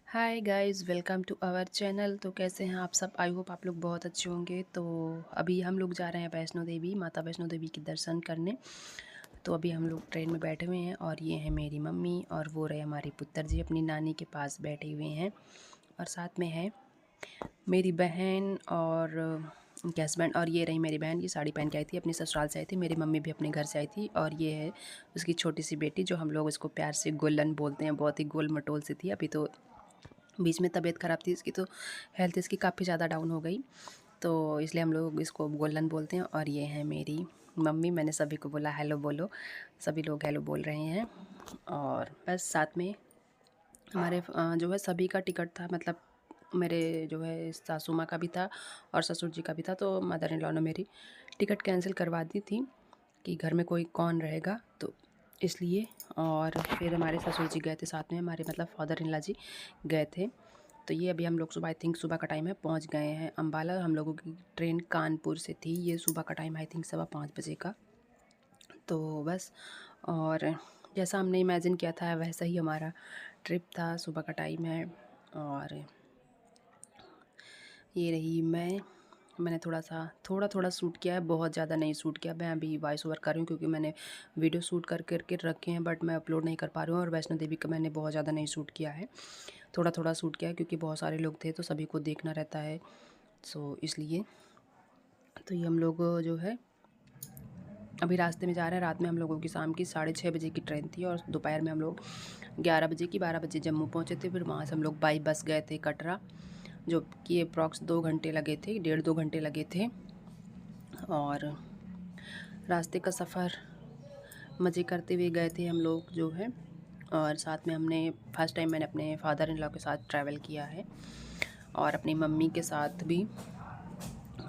Hi guys, welcome to our channel. तो कैसे हैं आप सब? आई होप आप लोग बहुत अच्छे होंगे। तो अभी हम लोग जा रहे हैं वैष्णो देवी, माता वैष्णो देवी के दर्शन करने। तो अभी हम लोग ट्रेन में बैठे हुए हैं और ये है मेरी मम्मी और वो रहे हमारे पुत्र जी अपनी नानी के पास बैठे हुए हैं। और साथ में है मेरी बहन और उनके हस्बैंड। और ये रही मेरी बहन, ये साड़ी पहन के आई थी, अपने ससुराल से आई थी। मेरी मम्मी भी अपने घर से आई थी। और ये है उसकी छोटी सी बेटी, जो हम लोग उसको प्यार से गोलन बोलते हैं। बहुत ही गोल मटोल सी थी। अभी तो बीच में तबीयत ख़राब थी इसकी, तो हेल्थ इसकी काफ़ी ज़्यादा डाउन हो गई, तो इसलिए हम लोग इसको गोल्डन बोलते हैं। और ये है मेरी मम्मी। मैंने सभी को बोला हेलो बोलो, सभी लोग हेलो बोल रहे हैं। और बस साथ में हमारे जो है सभी का टिकट था, मतलब मेरे जो है सासू माँ का भी था और ससुर जी का भी था। तो मदर इन लॉ ने मेरी टिकट कैंसिल करवा दी थी कि घर में कोई कौन रहेगा, तो इसलिए। और फिर हमारे ससुर जी गए थे साथ में, हमारे मतलब फादर इन लॉ जी गए थे। तो ये अभी हम लोग सुबह, आई थिंक सुबह का टाइम है, पहुंच गए हैं अम्बाला। हम लोगों की ट्रेन कानपुर से थी। ये सुबह का टाइम आई थिंक 5:15 का। तो बस, और जैसा हमने इमेजिन किया था वैसा ही हमारा ट्रिप था। सुबह का टाइम है और ये रही मैंने थोड़ा थोड़ा शूट किया है, बहुत ज़्यादा नहीं शूट किया। मैं अभी वॉइस ओवर कर रही हूँ क्योंकि मैंने वीडियो शूट करके रखे हैं, बट मैं अपलोड नहीं कर पा रही हूँ। और वैष्णो देवी का मैंने बहुत ज़्यादा नहीं शूट किया है, थोड़ा थोड़ा शूट किया है क्योंकि बहुत सारे लोग थे तो सभी को देखना रहता है, सो इसलिए। तो ये हम लोग जो है अभी रास्ते में जा रहे हैं। रात में हम लोगों की शाम की 6:30 बजे की ट्रेन थी और दोपहर में हम लोग 12 बजे जम्मू पहुँचे थे। फिर वहाँ से हम लोग बाई बस गए थे कटरा, जो कि अप्रॉक्स 2 घंटे लगे थे, 1.5-2 घंटे लगे थे। और रास्ते का सफ़र मज़े करते हुए गए थे हम लोग जो है। और साथ में हमने फर्स्ट टाइम मैंने अपने फादर इन लॉ के साथ ट्रैवल किया है और अपनी मम्मी के साथ भी।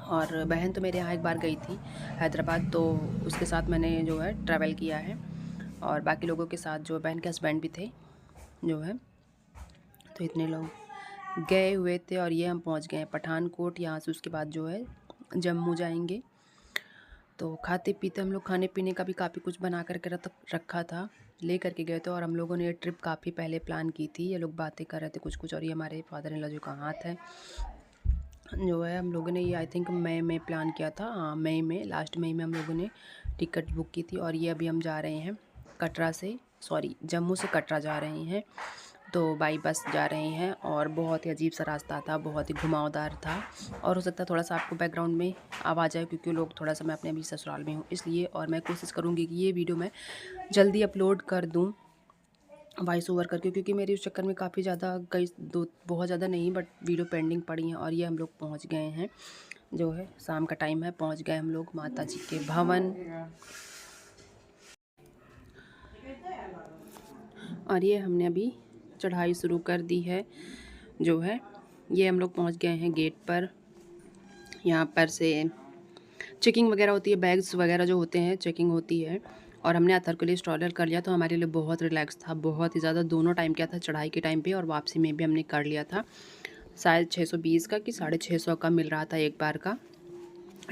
और बहन तो मेरे यहाँ एक बार गई थी हैदराबाद, तो उसके साथ मैंने जो है ट्रैवल किया है। और बाकी लोगों के साथ जो बहन के हस्बैंड भी थे जो है, तो इतने लोग गए हुए थे। और ये हम पहुँच गए हैं पठानकोट। यहाँ से उसके बाद जो है जम्मू जाएंगे। तो खाते पीते हम लोग, खाने पीने का भी काफ़ी कुछ बना करके रखा था, ले करके गए थे। और हम लोगों ने ये ट्रिप काफ़ी पहले प्लान की थी। ये लोग बातें कर रहे थे कुछ कुछ। और ये हमारे फादर इन लॉ जो का हाथ है जो है, हम लोगों ने ये आई थिंक मई में प्लान किया था। हाँ, मई में, लास्ट मई में हम लोगों ने टिकट बुक की थी। और ये अभी हम जा रहे हैं कटरा से, सॉरी जम्मू से कटरा जा रहे हैं। तो बाई बस जा रहे हैं और बहुत ही अजीब सा रास्ता था, बहुत ही घुमावदार था। और हो सकता है थोड़ा सा आपको बैकग्राउंड में आवाज़ आए क्योंकि लोग थोड़ा सा, मैं अपने अभी ससुराल में हूँ इसलिए। और मैं कोशिश करूँगी कि ये वीडियो मैं जल्दी अपलोड कर दूँ वॉइस ओवर करके, क्योंकि मेरी उस चक्कर में काफ़ी ज़्यादा, कई दो बहुत ज़्यादा नहीं बट वीडियो पेंडिंग पड़ी हैं। और ये हम लोग पहुँच गए हैं जो है, शाम का टाइम है, पहुँच गए हम लोग माता जी के भवन। और ये हमने अभी चढ़ाई शुरू कर दी है जो है। ये हम लोग पहुँच गए हैं गेट पर। यहाँ पर से चेकिंग वगैरह होती है, बैग्स वगैरह जो होते हैं चेकिंग होती है। और हमने अथर के लिए स्ट्रॉलर कर लिया, तो हमारे लिए बहुत रिलैक्स था, बहुत ही ज़्यादा। दोनों टाइम किया था, चढ़ाई के टाइम पे और वापसी में भी हमने कर लिया था। शायद 620 का कि 650 का मिल रहा था एक बार का,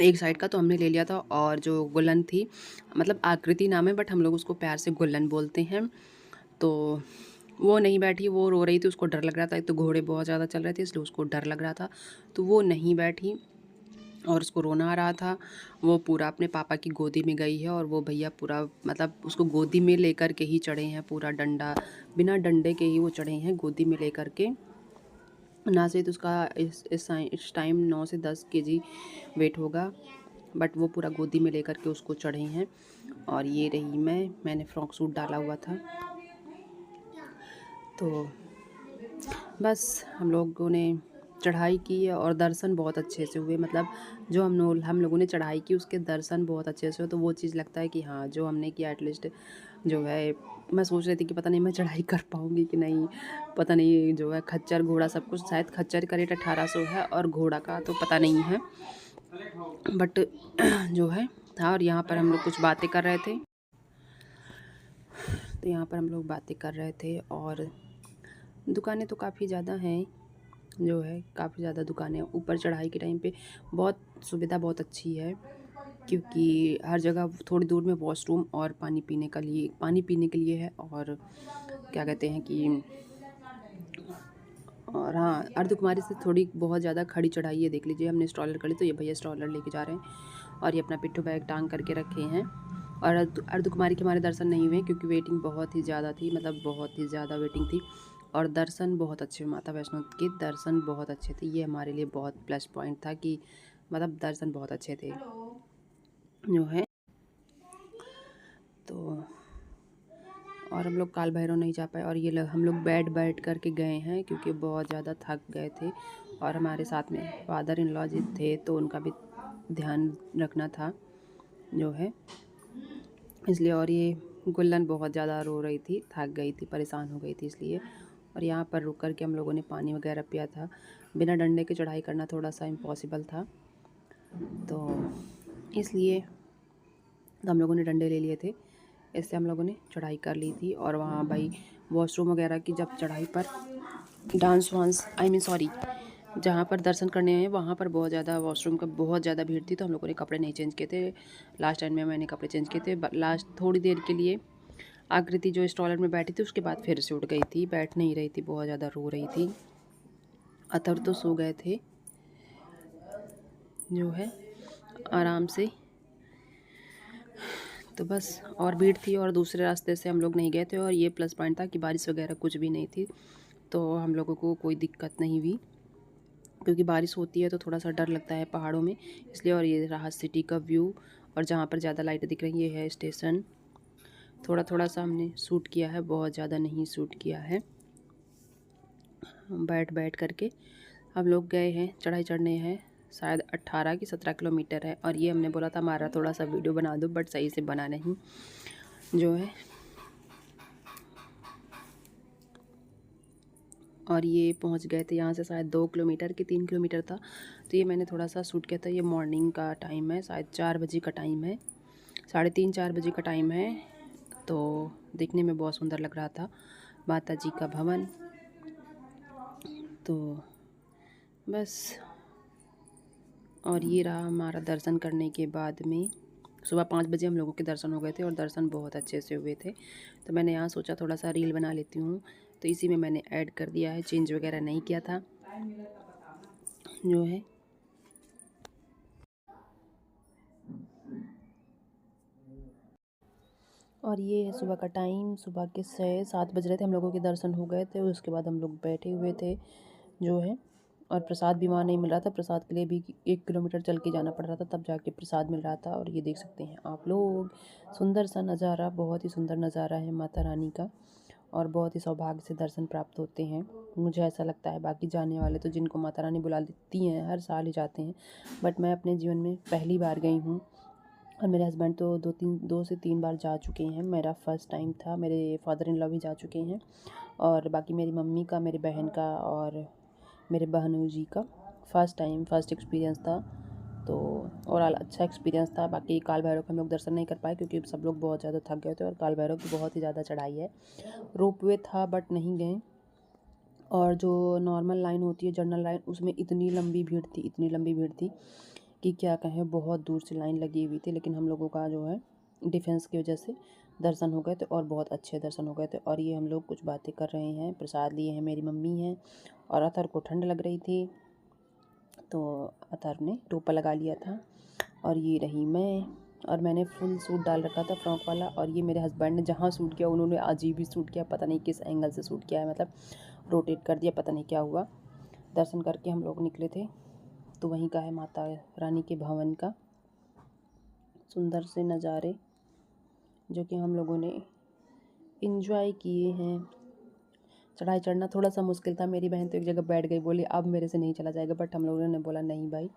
एक साइड का, तो हमने ले लिया था। और जो गुलन थी, मतलब आकृति नाम है बट हम लोग उसको प्यार से गुलन बोलते हैं, तो वो नहीं बैठी, वो रो रही थी, उसको डर लग रहा था। एक तो घोड़े बहुत ज़्यादा चल रहे थे इसलिए उसको डर लग रहा था, तो वो नहीं बैठी और उसको रोना आ रहा था। वो पूरा अपने पापा की गोदी में गई है और वो भैया पूरा, मतलब उसको गोदी में लेकर के ही चढ़े हैं, पूरा डंडा, बिना डंडे के ही वो चढ़े हैं गोदी में लेकर के। ना से तो उसका इस टाइम 9 से 10 केजी वेट होगा, बट वो पूरा गोदी में लेकर के उसको चढ़े हैं। और ये रही मैंने फ्रॉक सूट डाला हुआ था। तो बस हम लोगों ने चढ़ाई की और दर्शन बहुत अच्छे से हुए, मतलब जो हम लोगों ने चढ़ाई की उसके दर्शन बहुत अच्छे से हुए। तो वो चीज़ लगता है कि हाँ, जो हमने किया एटलीस्ट जो है। मैं सोच रही थी कि पता नहीं मैं चढ़ाई कर पाऊँगी कि नहीं, पता नहीं। जो है खच्चर घोड़ा सब कुछ, शायद खच्चर का रेट 1800 है और घोड़ा का तो पता नहीं है, बट जो है था। और यहाँ पर हम लोग कुछ बातें कर रहे थे, तो यहाँ पर हम लोग बातें कर रहे थे। और दुकानें तो काफ़ी ज़्यादा हैं जो है, काफ़ी ज़्यादा दुकानें ऊपर चढ़ाई के टाइम पे। बहुत सुविधा बहुत अच्छी है क्योंकि हर जगह थोड़ी दूर में वॉशरूम और पानी पीने के लिए है। और क्या कहते हैं कि और हाँ, अर्धकुमारी से थोड़ी बहुत ज़्यादा खड़ी चढ़ाई है, देख लीजिए। हमने स्ट्रॉलर कर ली, तो ये भैया स्ट्रॉलर लेके जा रहे हैं और ये अपना पिट्ठू बैग टांग करके रखे हैं। और अर्धकुमारी के हमारे दर्शन नहीं हुए क्योंकि वेटिंग बहुत ही ज़्यादा थी, मतलब बहुत ही ज़्यादा वेटिंग थी। और दर्शन बहुत अच्छे, माता वैष्णो के दर्शन बहुत अच्छे थे। ये हमारे लिए बहुत प्लस पॉइंट था कि मतलब दर्शन बहुत अच्छे थे जो है। तो और हम लोग काल भैरव नहीं जा पाए, और ये हम लोग बैठ करके गए हैं क्योंकि बहुत ज़्यादा थक गए थे। और हमारे साथ में फादर इन लॉ जी थे, तो उनका भी ध्यान रखना था जो है, इसलिए। और ये गुल्लन बहुत ज़्यादा रो रही थी, थक गई थी, परेशान हो गई थी, इसलिए। और यहाँ पर रुक कर के हम लोगों ने पानी वगैरह पिया था। बिना डंडे के चढ़ाई करना थोड़ा सा इम्पॉसिबल था, तो इसलिए तो हम लोगों ने डंडे ले लिए थे, इससे हम लोगों ने चढ़ाई कर ली थी। और वहाँ भाई वॉशरूम वगैरह की जब चढ़ाई पर डांस वांस सॉरी, जहाँ पर दर्शन करने आए वहाँ पर बहुत ज़्यादा वॉशरूम का बहुत ज़्यादा भीड़ थी, तो हम लोगों ने कपड़े नहीं चेंज किए थे। लास्ट टाइम में मैंने कपड़े चेंज किए थे, लास्ट थोड़ी देर के लिए आकृति जो स्ट्रॉलर में बैठी थी, उसके बाद फिर से उठ गई थी, बैठ नहीं रही थी, बहुत ज़्यादा रो रही थी। अतर तो सो गए थे जो है आराम से। तो बस, और भीड़ थी और दूसरे रास्ते से हम लोग नहीं गए थे, और ये प्लस पॉइंट था कि बारिश वगैरह कुछ भी नहीं थी, तो हम लोगों को कोई दिक्कत नहीं हुई। क्योंकि बारिश होती है तो थोड़ा सा डर लगता है पहाड़ों में, इसलिए। और ये रहा सिटी का व्यू, और जहाँ पर ज़्यादा लाइटें दिख रही है स्टेशन। थोड़ा थोड़ा सा हमने शूट किया है, बहुत ज़्यादा नहीं शूट किया है। बैठ करके हम लोग गए हैं, चढ़ाई चढ़ने हैं, शायद 18 की 17 किलोमीटर है। और ये हमने बोला था हमारा थोड़ा सा वीडियो बना दो, बट सही से बना नहीं जो है। और ये पहुंच गए थे यहाँ से शायद 2 किलोमीटर कि 3 किलोमीटर था, तो ये मैंने थोड़ा सा शूट किया था। ये मॉर्निंग का टाइम है, शायद 4 बजे का टाइम है, 3:30 4 बजे का टाइम है। तो देखने में बहुत सुंदर लग रहा था माता जी का भवन। तो बस, और ये रहा हमारा दर्शन करने के बाद में। सुबह 5 बजे हम लोगों के दर्शन हो गए थे और दर्शन बहुत अच्छे से हुए थे। तो मैंने यहाँ सोचा थोड़ा सा रील बना लेती हूँ, तो इसी में मैंने ऐड कर दिया है, चेंज वगैरह नहीं किया था जो है। और ये है सुबह का टाइम, सुबह के 6-7 बज रहे थे, हम लोगों के दर्शन हो गए थे। उसके बाद हम लोग बैठे हुए थे जो है, और प्रसाद भी वहाँ नहीं मिल रहा था। प्रसाद के लिए भी 1 किलोमीटर चल के जाना पड़ रहा था, तब जाके प्रसाद मिल रहा था। और ये देख सकते हैं आप लोग, सुंदर सा नज़ारा, बहुत ही सुंदर नज़ारा है माता रानी का, और बहुत ही सौभाग्य से दर्शन प्राप्त होते हैं, मुझे ऐसा लगता है। बाकी जाने वाले तो जिनको माता रानी बुला लेती हैं हर साल ही जाते हैं, बट मैं अपने जीवन में पहली बार गई हूँ। और मेरे हस्बैंड तो 2 से 3 बार जा चुके हैं, मेरा फ़र्स्ट टाइम था। मेरे फादर इन लॉ भी जा चुके हैं, और बाकी मेरी मम्मी का, मेरी बहन का और मेरे बहनोई जी का फ़र्स्ट एक्सपीरियंस था। तो ओवरऑल अच्छा एक्सपीरियंस था। बाकी काल भैरव का हम लोग दर्शन नहीं कर पाए क्योंकि सब लोग बहुत ज़्यादा थक गए थे, और काल भैरव की बहुत ही ज़्यादा चढ़ाई है। रोपवे था बट नहीं गए। और जो नॉर्मल लाइन होती है, जनरल लाइन, उसमें इतनी लंबी भीड़ थी कि क्या कहें, बहुत दूर से लाइन लगी हुई थी। लेकिन हम लोगों का जो है डिफेंस की वजह से दर्शन हो गए थे, और बहुत अच्छे दर्शन हो गए थे। और ये हम लोग कुछ बातें कर रहे हैं, प्रसाद लिए हैं, मेरी मम्मी हैं। और अतर को ठंड लग रही थी, तो अतर ने टोपा लगा लिया था। और ये रही मैं, और मैंने फुल सूट डाल रखा था, फ्रॉक वाला। और ये मेरे हस्बैंड ने जहाँ सूट किया, उन्होंने अजीब ही सूट किया, पता नहीं किस एंगल से सूट किया है, मतलब रोटेट कर दिया, पता नहीं क्या हुआ। दर्शन करके हम लोग निकले थे, तो वहीं का है माता रानी के भवन का सुंदर से नज़ारे, जो कि हम लोगों ने इंजॉय किए हैं। चढ़ाई चढ़ना थोड़ा सा मुश्किल था, मेरी बहन तो एक जगह बैठ गई, बोली अब मेरे से नहीं चला जाएगा, बट हम लोगों ने बोला नहीं भाई,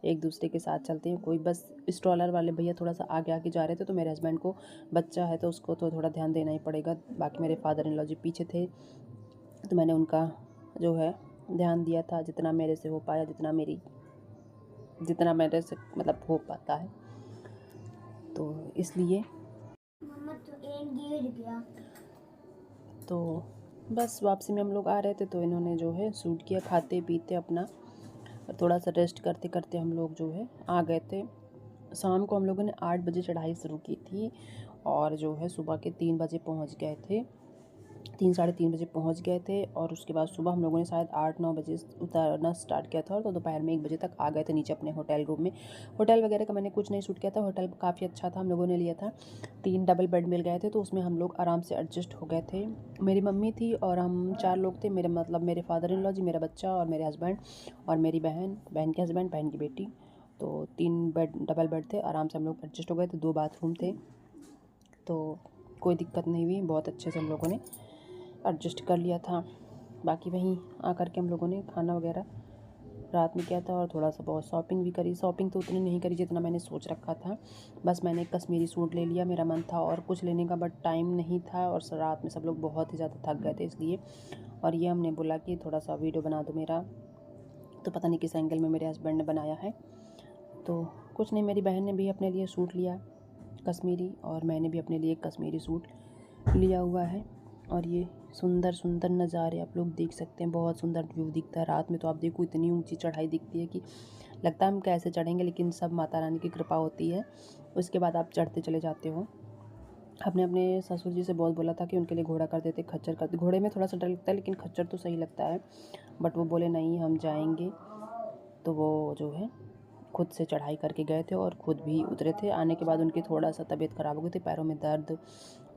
एक दूसरे के साथ चलते हैं। कोई बस स्ट्रॉलर वाले भैया थोड़ा सा आगे आगे जा रहे थे, तो मेरे हस्बैंड को बच्चा है तो उसको तो थोड़ा ध्यान देना ही पड़ेगा। बाकी मेरे फादर इन लॉ जी पीछे थे, तो मैंने उनका जो है ध्यान दिया था, जितना मेरे से हो पाया, जितना मेरे से मतलब हो पाता है, तो इसलिए। तो बस वापसी में हम लोग आ रहे थे, तो इन्होंने जो है शूट किया, खाते पीते अपना, और थोड़ा सा रेस्ट करते करते हम लोग जो है आ गए थे। शाम को हम लोगों ने 8 बजे चढ़ाई शुरू की थी, और जो है सुबह के 3 बजे पहुंच गए थे। 3 साढ़े 3 बजे पहुंच गए थे और उसके बाद सुबह हम लोगों ने शायद 8-9 बजे उतरना स्टार्ट किया था और तो दोपहर में 1 बजे तक आ गए थे नीचे अपने होटल रूम में। होटल वगैरह का मैंने कुछ नहीं शूट किया था, होटल काफ़ी अच्छा था, हम लोगों ने लिया था। 3 डबल बेड मिल गए थे तो उसमें हम लोग आराम से एडजस्ट हो गए थे। मेरी मम्मी थी और हम 4 लोग थे, मेरे मतलब मेरे फादर इन लॉ जी, मेरा बच्चा और मेरे हस्बैंड और मेरी बहन, बहन के हस्बैंड, बहन की बेटी। तो 3 बेड डबल बेड थे, आराम से हम लोग एडजस्ट हो गए थे। 2 बाथरूम थे तो कोई दिक्कत नहीं हुई, बहुत अच्छे से हम लोगों ने एडजस्ट कर लिया था। बाकी वहीं आकर के हम लोगों ने खाना वगैरह रात में किया था और थोड़ा सा बहुत शॉपिंग भी करी। शॉपिंग तो उतनी नहीं करी जितना मैंने सोच रखा था, बस मैंने एक कश्मीरी सूट ले लिया, मेरा मन था और कुछ लेने का बट टाइम नहीं था और रात में सब लोग बहुत ही ज़्यादा थक गए थे इसलिए। और ये हमने बोला कि थोड़ा सा वीडियो बना दो मेरा, तो पता नहीं किस एंगल में मेरे हस्बैंड ने बनाया है। तो कुछ नहीं, मेरी बहन ने भी अपने लिए सूट लिया कश्मीरी और मैंने भी अपने लिए एक कश्मीरी सूट लिया हुआ है। और ये सुंदर सुंदर नज़ारे आप लोग देख सकते हैं, बहुत सुंदर व्यू दिखता है रात में। तो आप देखो इतनी ऊंची चढ़ाई दिखती है कि लगता है हम कैसे चढ़ेंगे, लेकिन सब माता रानी की कृपा होती है, उसके बाद आप चढ़ते चले जाते हो। आपने अपने ससुर जी से बहुत बोला था कि उनके लिए घोड़ा कर देते, खच्चर कर देते। घोड़े में थोड़ा सा डर लगता है लेकिन खच्चर तो सही लगता है, बट वो बोले नहीं हम जाएंगे। तो वो जो है खुद से चढ़ाई करके गए थे और खुद भी उतरे थे। आने के बाद उनकी थोड़ा सा तबीयत ख़राब हो गई थी, पैरों में दर्द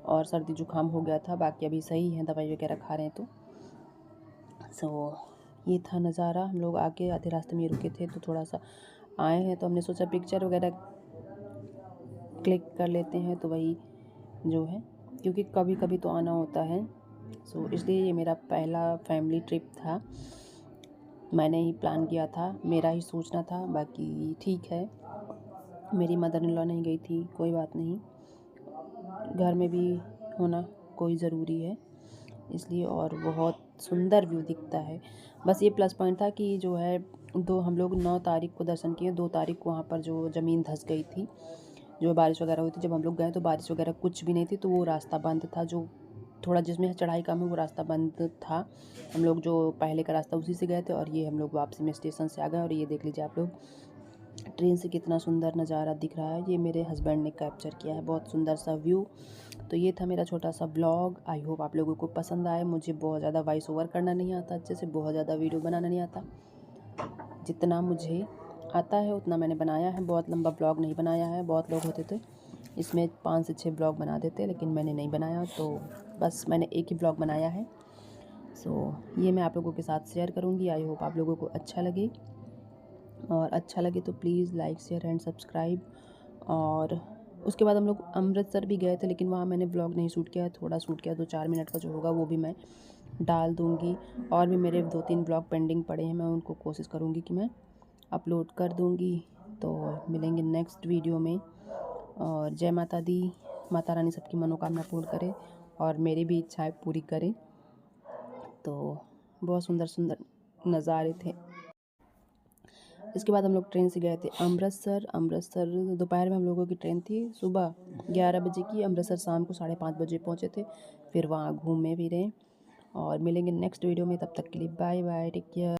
और सर्दी जुकाम हो गया था, बाकी अभी सही है, दवाई वगैरह खा रहे हैं। तो ये था नज़ारा। हम लोग आके आधे रास्ते में रुके थे तो थोड़ा सा आए हैं तो हमने सोचा पिक्चर वगैरह क्लिक कर लेते हैं, तो वही जो है क्योंकि कभी कभी तो आना होता है। इसलिए ये मेरा पहला फैमिली ट्रिप था, मैंने ही प्लान किया था, मेरा ही सोचना था। बाकी ठीक है, मेरी मदर इन लॉ नहीं गई थी, कोई बात नहीं, घर में भी होना कोई ज़रूरी है इसलिए। और बहुत सुंदर व्यू दिखता है। बस ये प्लस पॉइंट था कि जो है हम लोग 9 तारीख को दर्शन किए, 2 तारीख को वहाँ पर जो ज़मीन धंस गई थी, जो बारिश वगैरह हुई थी, जब हम लोग गए तो बारिश वगैरह कुछ भी नहीं थी, तो वो रास्ता बंद था, जो थोड़ा जिसमें चढ़ाई कम है वो रास्ता बंद था। हम लोग जो पहले का रास्ता उसी से गए थे और ये हम लोग वापसी में स्टेशन से आ गए। और ये देख लीजिए आप लोग ट्रेन से कितना सुंदर नज़ारा दिख रहा है, ये मेरे हस्बैंड ने कैप्चर किया है, बहुत सुंदर सा व्यू। तो ये था मेरा छोटा सा ब्लॉग, आई होप आप लोगों को पसंद आए। मुझे बहुत ज़्यादा वॉइस ओवर करना नहीं आता अच्छे से, बहुत ज़्यादा वीडियो बनाना नहीं आता, जितना मुझे आता है उतना मैंने बनाया है। बहुत लंबा ब्लॉग नहीं बनाया है, बहुत लोग होते थे इसमें 5 से 6 ब्लॉग बना देते, लेकिन मैंने नहीं बनाया, तो बस मैंने एक ही ब्लॉग बनाया है। ये मैं आप लोगों के साथ शेयर करूँगी, आई होप आप लोगों को अच्छा लगे, और अच्छा लगे तो please like share and subscribe. और उसके बाद हम लोग अमृतसर भी गए थे, लेकिन वहाँ मैंने ब्लॉग नहीं शूट किया, थोड़ा शूट किया, 2-4 मिनट का जो होगा वो भी मैं डाल दूँगी। और भी मेरे 2-3 ब्लॉग पेंडिंग पड़े हैं, मैं उनको कोशिश करूँगी कि मैं अपलोड कर दूँगी। तो मिलेंगे नेक्स्ट वीडियो में, और जय माता दी, माता रानी सबकी मनोकामना पूर्ण करे और मेरी भी इच्छाएं पूरी करे। तो बहुत सुंदर सुंदर नज़ारे थे। इसके बाद हम लोग ट्रेन से गए थे अमृतसर दोपहर में हम लोगों की ट्रेन थी, सुबह 11 बजे की। अमृतसर शाम को 5:30 बजे पहुँचे थे, फिर वहाँ घूमे भी रहे। और मिलेंगे नेक्स्ट वीडियो में, तब तक के लिए बाय बाय, टेक केयर।